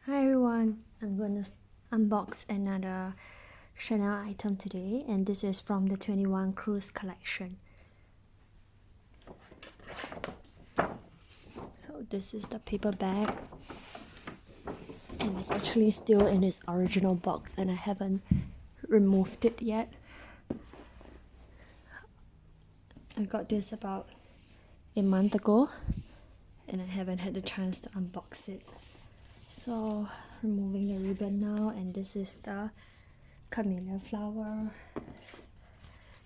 Hi everyone, I'm going to unbox another Chanel item today, and this is from the 21 Cruise collection. So this is the paper bag, and it's actually still in its original box and I haven't removed it yet. I got this about a month ago and I haven't had the chance to unbox it. So removing the ribbon now, and this is the camellia flower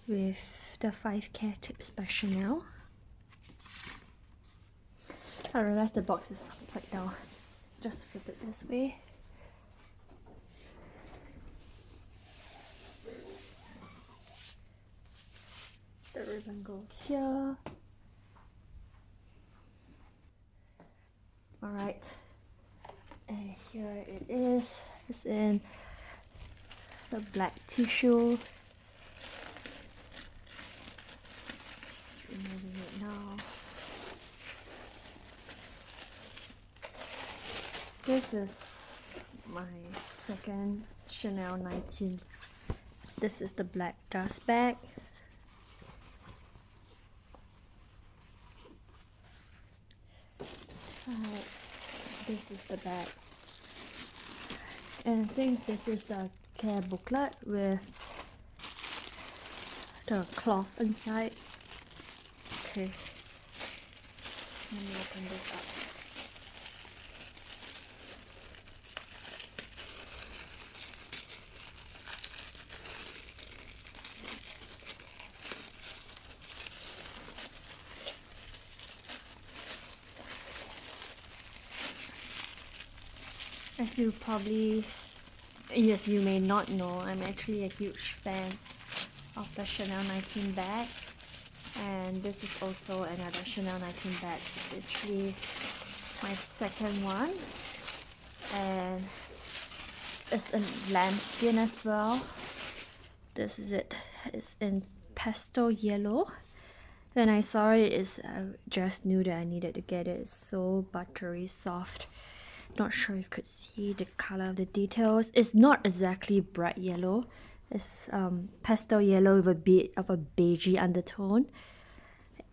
with the 5 care tips by Chanel. I realized the box is upside down. Just flip it this way. The ribbon goes here. Alright, and here it is. It's in the black tissue. Just removing it now. This is my second Chanel 19. This is the black dust bag. This is the bag, and I think this is the care booklet with the cloth inside. Okay, let me open this up. As you probably, yes, you may not know, I'm actually a huge fan of the Chanel 19 bag, and this is also another Chanel 19 bag. It's actually my second one, and it's in lambskin as well. This is it. It's in pastel yellow. When I saw it, I just knew that I needed to get it. It's so buttery soft. Not sure if you could see the color of the details. It's not exactly bright yellow. It's pastel yellow with a bit of a beigey undertone,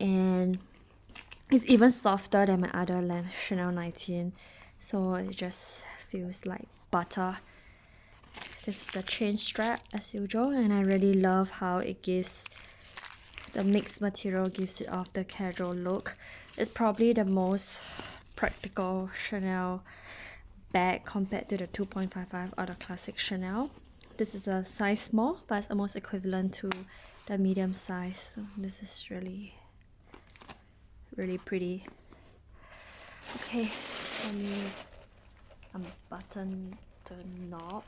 and it's even softer than my other Chanel 19, so it just feels like butter. This is the chain strap as usual, and I really love how it gives the mixed material, gives it off the casual look. It's probably the most practical Chanel bag compared to the 2.55 or the classic Chanel. This is a size small, but it's almost equivalent to the medium size. So this is really pretty. Okay, let me unbutton the knob.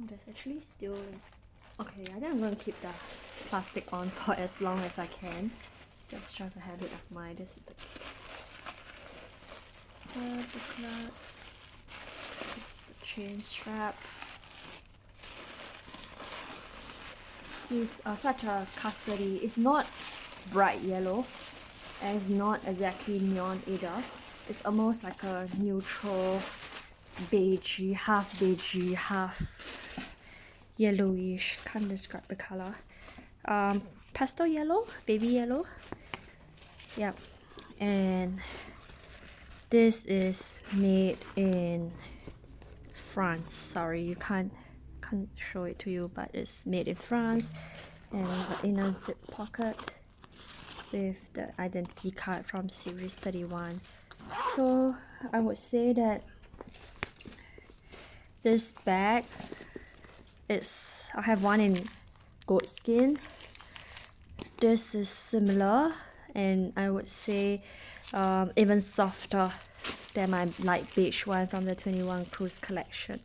Oh, there's actually still. Okay, I think I'm going to keep the plastic on for as long as I can. That's just a habit of mine. This is the booklet. This is the chain strap. See, it's such a custody. It's not bright yellow, and it's not exactly neon either. It's almost like a neutral beigey, half yellowish. Can't describe the color. Pastel yellow, baby yellow. Yep. And this is made in France. Sorry, you can't show it to you, but it's made in France, and the inner zip pocket with the identity card from series 31. So I would say that this bag is, I have one in goat skin. This is similar, and I would say even softer than my light beige one from the 21 Cruise collection.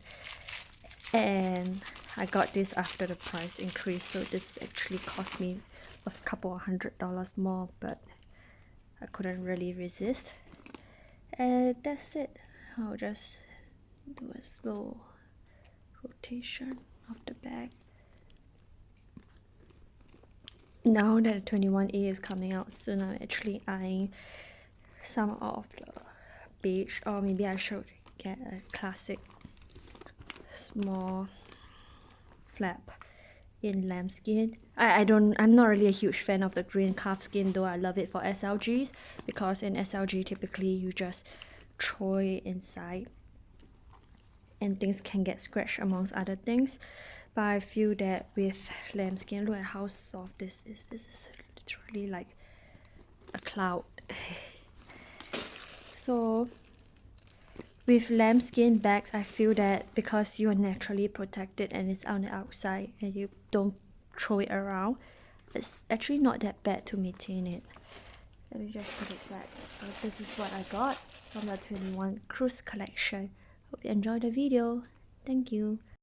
And I got this after the price increase, so this actually cost me a couple of $100 more, but I couldn't really resist. And that's it. I'll just do a slow rotation of the bag. Now that the 21A is coming out soon, I'm actually eyeing some of the beige, or maybe I should get a classic small flap in lambskin. I'm not really a huge fan of the green calfskin, though I love it for SLGs, because in SLG typically you just throw it inside and things can get scratched amongst other things. But I feel that with lambskin, look at how soft this is. This is literally like a cloud. So with lambskin bags, I feel that because you're naturally protected and it's on the outside and you don't throw it around, it's actually not that bad to maintain it. Let me just put it back. So this is what I got from the 21 Cruise collection. Hope you enjoyed the video. Thank you.